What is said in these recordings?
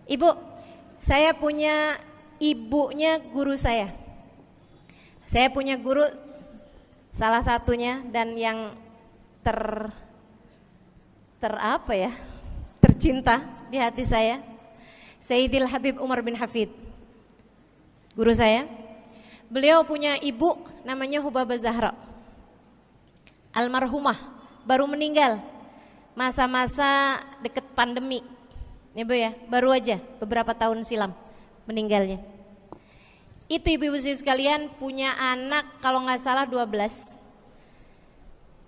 Ibu, saya punya ibunya guru saya. Saya punya guru salah satunya dan yang tercinta di hati saya, Sayyidil Habib Umar bin Hafid. Guru saya. Beliau punya ibu namanya Hubabah Zahra. Almarhumah, baru meninggal masa-masa deket pandemi. Ya Bu ya, baru aja beberapa tahun silam meninggalnya. Itu ibu-ibu sekalian punya anak kalau nggak salah 12.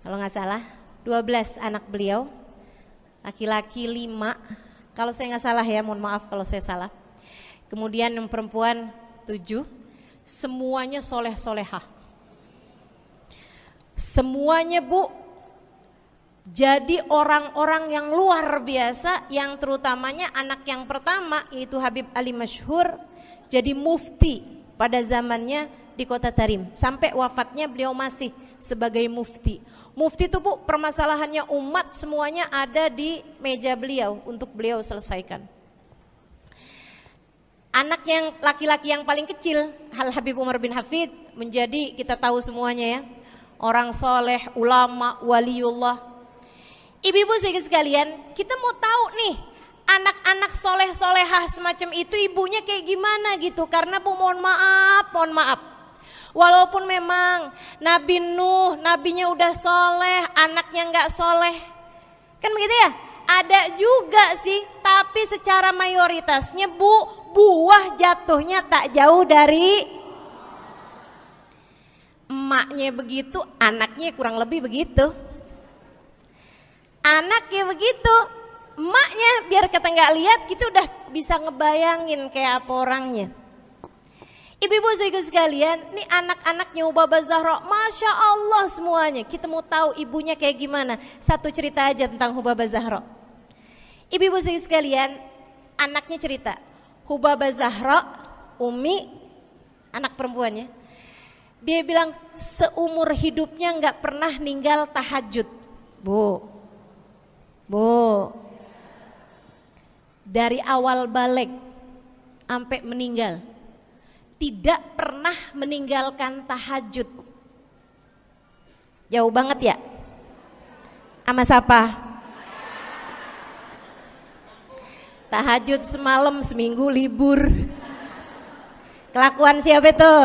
Kalau nggak salah 12 anak beliau. Laki-laki 5. Kalau saya nggak salah ya, mohon maaf kalau saya salah. Kemudian yang perempuan 7. Semuanya soleh-solehah. Semuanya Bu jadi orang-orang yang luar biasa, yang terutamanya anak yang pertama yaitu Habib Ali Masyhur jadi mufti pada zamannya di Kota Tarim. Sampai wafatnya beliau masih sebagai mufti. Mufti itu Bu, permasalahannya umat semuanya ada di meja beliau untuk beliau selesaikan. Anak yang laki-laki yang paling kecil, Al Habib Umar bin Hafid, menjadi kita tahu semuanya ya, orang soleh, ulama, waliullah. Ibu-ibu sekalian, kita mau tahu nih anak-anak soleh-solehah semacam itu ibunya kayak gimana gitu. Karena Bu mohon maaf, walaupun memang Nabi Nuh, nabinya udah soleh, anaknya nggak soleh, kan begitu ya? Ada juga sih, tapi secara mayoritasnya Bu, buah jatuhnya tak jauh dari emaknya begitu, anaknya kurang lebih begitu. Anaknya begitu, emaknya biar kita nggak lihat gitu udah bisa ngebayangin kayak apa orangnya. Ibu-ibu sekalian, nih anak-anaknya Hubabah Zahra, Masya Allah semuanya. Kita mau tahu ibunya kayak gimana. Satu cerita aja tentang Hubabah Zahra. Ibu-ibu sekalian, anaknya cerita, Hubabah Zahra, Umi, anak perempuannya, dia bilang seumur hidupnya nggak pernah ninggal tahajud. Bu, dari awal balik sampai meninggal, tidak pernah meninggalkan tahajud. Jauh banget ya? Sama siapa? Tahajud semalam, seminggu libur. Kelakuan siapa itu?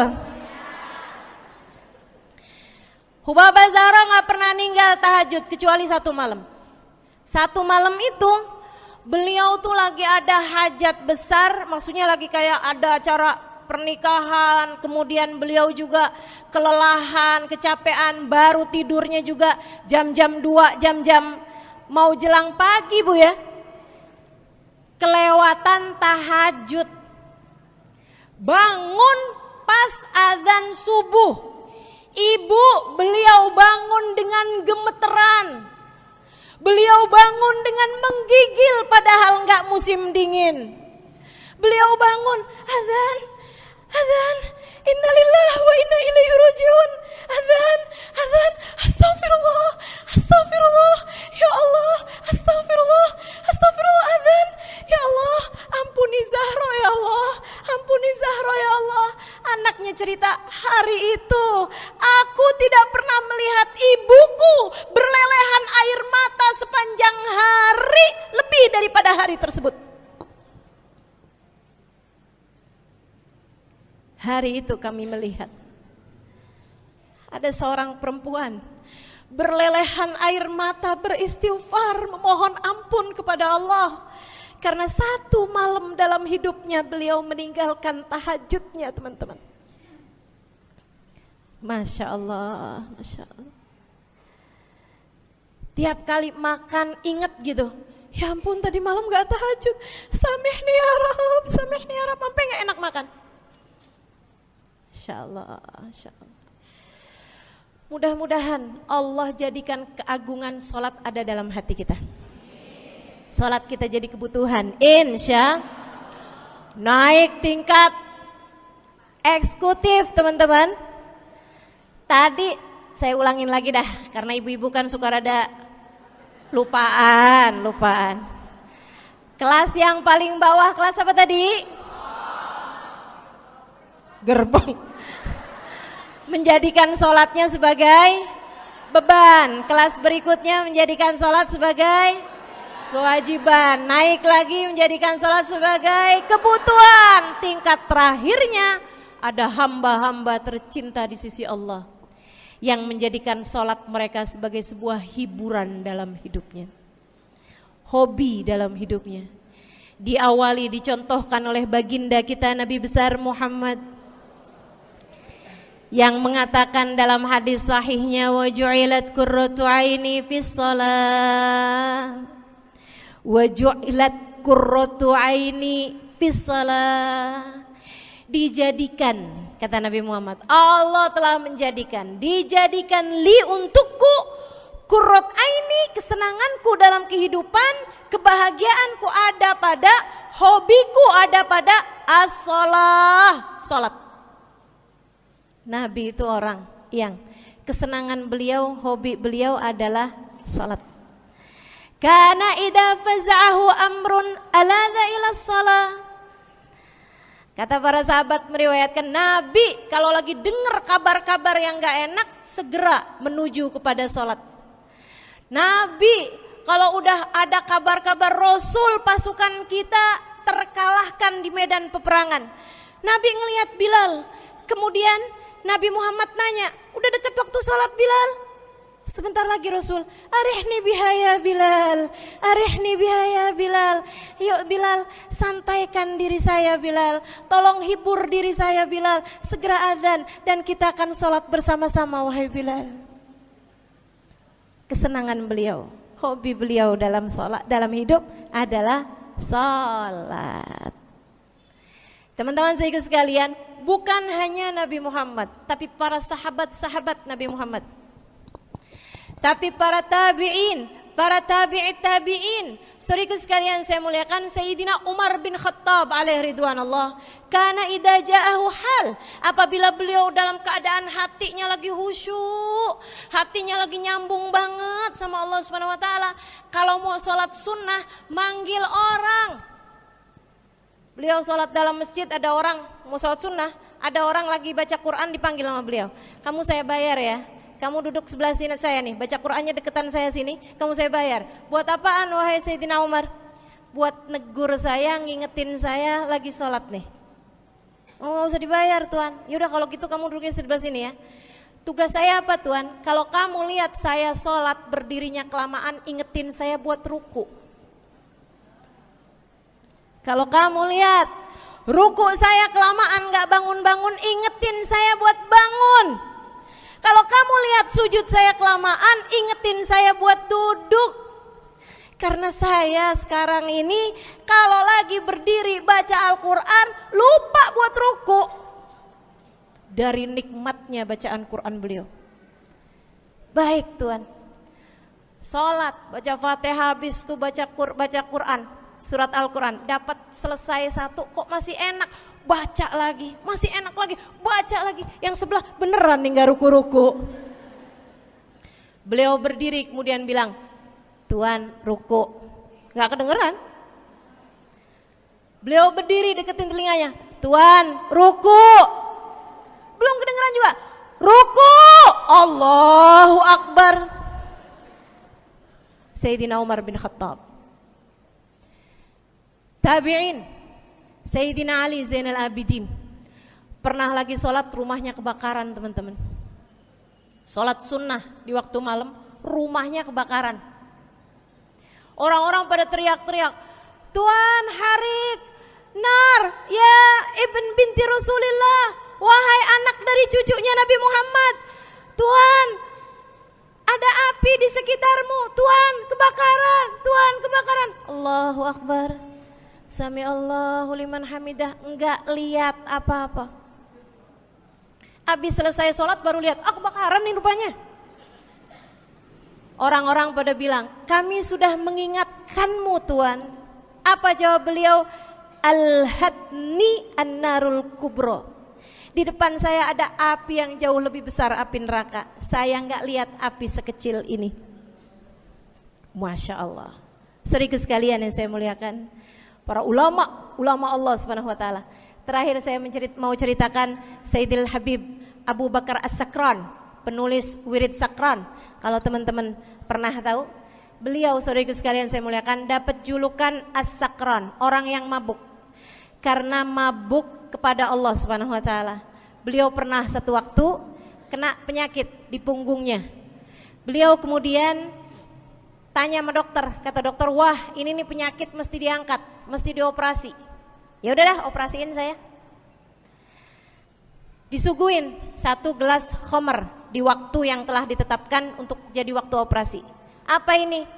Hubabah Zahra gak pernah ninggal tahajud kecuali satu malam. Satu malam itu beliau tuh lagi ada hajat besar, maksudnya lagi kayak ada acara pernikahan, kemudian beliau juga kelelahan, kecapean, baru tidurnya juga jam-jam 2, jam-jam mau jelang pagi Bu ya. Kelewatan tahajud. Bangun pas azan subuh. Ibu beliau bangun dengan gemeteran. Beliau bangun dengan menggigil padahal enggak musim dingin. Beliau bangun, azan, innalillah wa inna ilaihi rajiun. Azan, astagfirullah, ya Allah, astagfirullah, azan, ya Allah, ampuni Zahra ya Allah, ampuni Zahra ya Allah. Anaknya cerita, hari itu aku tidak pernah melihat ibuku berlelehan air mata sepanjang hari lebih daripada hari tersebut. Hari itu kami melihat ada seorang perempuan berlelehan air mata beristighfar memohon ampun kepada Allah karena satu malam dalam hidupnya beliau meninggalkan tahajudnya, teman-teman. Masya Allah, Masya Allah. Tiap kali makan ingat gitu, ya ampun tadi malam gak tahajud, samihni ya Rab, sampai gak enak makan. Masya Allah, Masya Allah. Mudah-mudahan Allah jadikan keagungan sholat ada dalam hati kita. Sholat kita jadi kebutuhan, insya naik tingkat eksekutif, teman-teman. Tadi saya ulangin lagi dah, karena ibu-ibu kan suka rada lupaan. Kelas yang paling bawah, kelas apa tadi? Gerbong. Menjadikan sholatnya sebagai beban. Kelas berikutnya menjadikan sholat sebagai kewajiban. Naik lagi menjadikan sholat sebagai kebutuhan. Tingkat terakhirnya ada hamba-hamba tercinta di sisi Allah yang menjadikan sholat mereka sebagai sebuah hiburan dalam hidupnya, hobi dalam hidupnya. Diawali, dicontohkan oleh baginda kita Nabi besar Muhammad yang mengatakan dalam hadis sahihnya, wa ju'ilat qurratu aini fis shalah, wa ju'ilat qurratu aini fis shalah. Dijadikan, kata Nabi Muhammad, Allah telah menjadikan, dijadikan li untukku qurrat aini, kesenanganku dalam kehidupan, kebahagiaanku ada pada, hobiku ada pada as-shalah, salat. Nabi itu orang yang kesenangan beliau, hobi beliau adalah salat. Kana idza faz'ahu amrun aladha ila shalah. Kata para sahabat meriwayatkan, Nabi kalau lagi dengar kabar-kabar yang gak enak segera menuju kepada sholat. Nabi kalau udah ada kabar-kabar Rasul pasukan kita terkalahkan di medan peperangan, Nabi ngelihat Bilal. Kemudian Nabi Muhammad nanya, udah dekat waktu sholat Bilal? Sebentar lagi Rasul, arihni bihaya Bilal, arihni bihaya Bilal. Yuk Bilal, santaikan diri saya Bilal, tolong hibur diri saya Bilal. Segera azan dan kita akan sholat bersama-sama wahai Bilal. Kesenangan beliau, hobi beliau dalam sholat, dalam hidup adalah sholat. Teman-teman saya sekalian, bukan hanya Nabi Muhammad, tapi para sahabat-sahabat Nabi Muhammad, tapi para tabi'in, para tabi'it tabi'in. Saudaraku sekalian saya muliakan, Sayyidina Umar bin Khattab alaihi ridwanallah, kana idza ja'ahu hal, apabila beliau dalam keadaan hatinya lagi khusyuk, hatinya lagi nyambung banget sama Allah Subhanahu wa taala, kalau mau sholat sunnah manggil orang. Beliau sholat dalam masjid, ada orang mau sholat sunnah, ada orang lagi baca Quran dipanggil sama beliau. Kamu saya bayar ya, kamu duduk sebelah sini saya nih, baca Qurannya deketan saya sini, kamu saya bayar. Buat apaan wahai Sayyidina Umar? Buat negur saya, ngingetin saya lagi sholat nih. Oh gak usah dibayar Tuan. Yaudah kalau gitu kamu duduknya sebelah sini ya. Tugas saya apa Tuan? Kalau kamu lihat saya sholat berdirinya kelamaan, ingetin saya buat ruku. Kalau kamu lihat ruku saya kelamaan gak bangun-bangun, ingetin saya buat bangun. Kalau kamu lihat sujud saya kelamaan, ingetin saya buat duduk. Karena saya sekarang ini kalau lagi berdiri baca Al-Quran lupa buat ruku. Dari nikmatnya bacaan Quran beliau. Baik Tuhan, sholat, baca Fatihah, habis itu baca Quran, surat Al-Quran, dapat selesai satu, kok masih enak, baca lagi, masih enak lagi, baca lagi. Yang sebelah beneran nih gak ruku-ruku. Beliau berdiri kemudian bilang, Tuan ruku, gak kedengeran. Beliau berdiri deketin telinganya, Tuan ruku, belum kedengeran juga. Ruku, Allahu Akbar. Sayyidina Umar bin Khattab. Tabi'in, Sayyidina Ali Zainal Abidin. Pernah lagi sholat rumahnya kebakaran teman-teman. Sholat sunnah di waktu malam, rumahnya kebakaran. Orang-orang pada teriak-teriak, Tuan Harik, Nar, ya Ibn binti Rasulillah, wahai anak dari cucunya Nabi Muhammad. Tuan, ada api di sekitarmu. Tuan, kebakaran. Tuan, kebakaran. Allahu Akbar. Sami Allahu liman hamidah. Enggak lihat apa-apa. Habis selesai sholat baru lihat, kebakaran nih rupanya. Orang-orang pada bilang, kami sudah mengingatkanmu Tuan. Apa jawab beliau? Al-hadni an-narul kubro. Di depan saya ada api yang jauh lebih besar, api neraka. Saya enggak lihat api sekecil ini. Masya Allah. Saudaraku sekalian yang saya muliakan, para ulama Allah Subhanahu wa taala. Terakhir saya mau ceritakan Sayyidil Habib Abu Bakar As-Sakran, penulis Wirid Sakran. Kalau teman-teman pernah tahu, beliau saudaraku sekalian saya muliakan dapat julukan As-Sakran, orang yang mabuk. Karena mabuk kepada Allah Subhanahu wa taala. Beliau pernah satu waktu kena penyakit di punggungnya. Beliau kemudian tanya sama dokter, kata dokter, "Wah, ini nih penyakit mesti diangkat, mesti dioperasi." Ya udahlah, operasiin saya. Disuguhin 1 gelas khamr di waktu yang telah ditetapkan untuk jadi waktu operasi. Apa ini?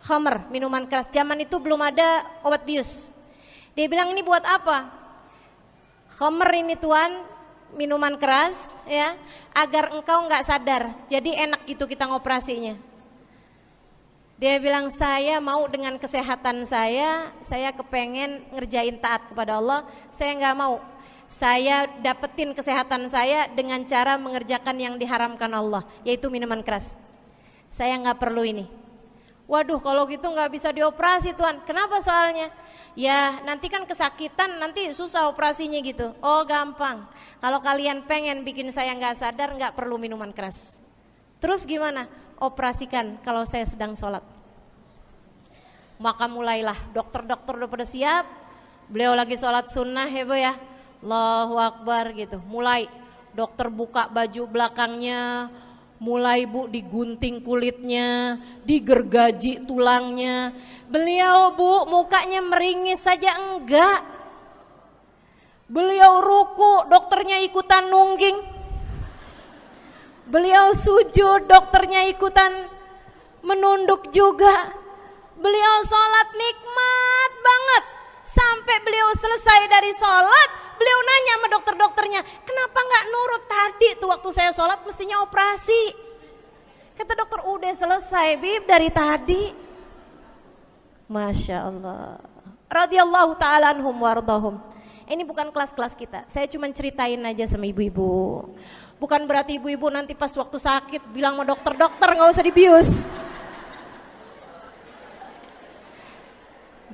Khamr, minuman keras. Zaman itu belum ada obat bius. Dia bilang, "Ini buat apa?" "Khamr ini tuan, minuman keras ya, agar engkau nggak sadar. Jadi enak gitu kita ngoperasinya." Dia bilang, "Saya mau dengan kesehatan saya kepengen ngerjain taat kepada Allah. Saya nggak mau. Saya dapetin kesehatan saya dengan cara mengerjakan yang diharamkan Allah, yaitu minuman keras. Saya nggak perlu ini." "Waduh, kalau gitu nggak bisa dioperasi tuan." "Kenapa soalnya?" "Ya nanti kan kesakitan, nanti susah operasinya gitu." "Oh gampang, kalau kalian pengen bikin saya nggak sadar, nggak perlu minuman keras." "Terus gimana?" "Operasikan kalau saya sedang sholat." Maka mulailah dokter-dokter udah pada siap. Beliau lagi sholat sunnah ya Bu ya, Allahu Akbar gitu. Mulai dokter buka baju belakangnya, mulai Bu digunting kulitnya, digergaji tulangnya. Beliau Bu mukanya meringis saja enggak. Beliau ruku, dokternya ikutan nungging. Beliau sujud, dokternya ikutan menunduk juga. Beliau sholat nikmat banget. Sampai beliau selesai dari sholat, beliau nanya sama dokter-dokternya, "Kenapa gak nurut tadi tuh waktu saya sholat mestinya operasi?" Kata dokter, "Udah selesai Bib dari tadi." Masya Allah. Radiyallahu ta'ala anhum wardahum. Ini bukan kelas-kelas kita. Saya cuma ceritain aja sama ibu-ibu. Bukan berarti ibu-ibu nanti pas waktu sakit bilang sama dokter, "Dokter gak usah dibius."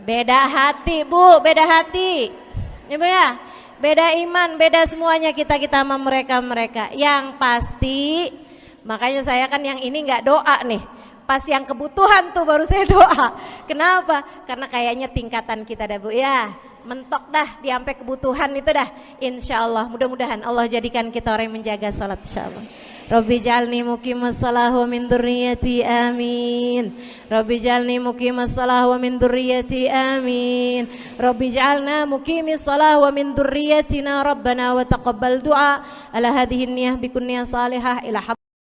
Beda hati Bu, beda hati. Ibu ya, beda iman, beda semuanya kita sama mereka. Yang pasti, makanya saya kan yang ini nggak doa nih. Pas yang kebutuhan tuh baru saya doa. Kenapa? Karena kayaknya tingkatan kita dah Bu ya, mentok dah di sampai kebutuhan itu dah. Insya Allah, mudah-mudahan Allah jadikan kita orang yang menjaga salat insya Allah. Rabbi jalni muqimas salah wa min dzurriyyati amin. Rabbi jalni muqimas salah wa min dzurriyyati amin. Rabbi jalna muqimis salah wa min dzurriyyatina rabbana wa taqabbal du'a ala hadhihi niyyah bi kunniyah salihah ila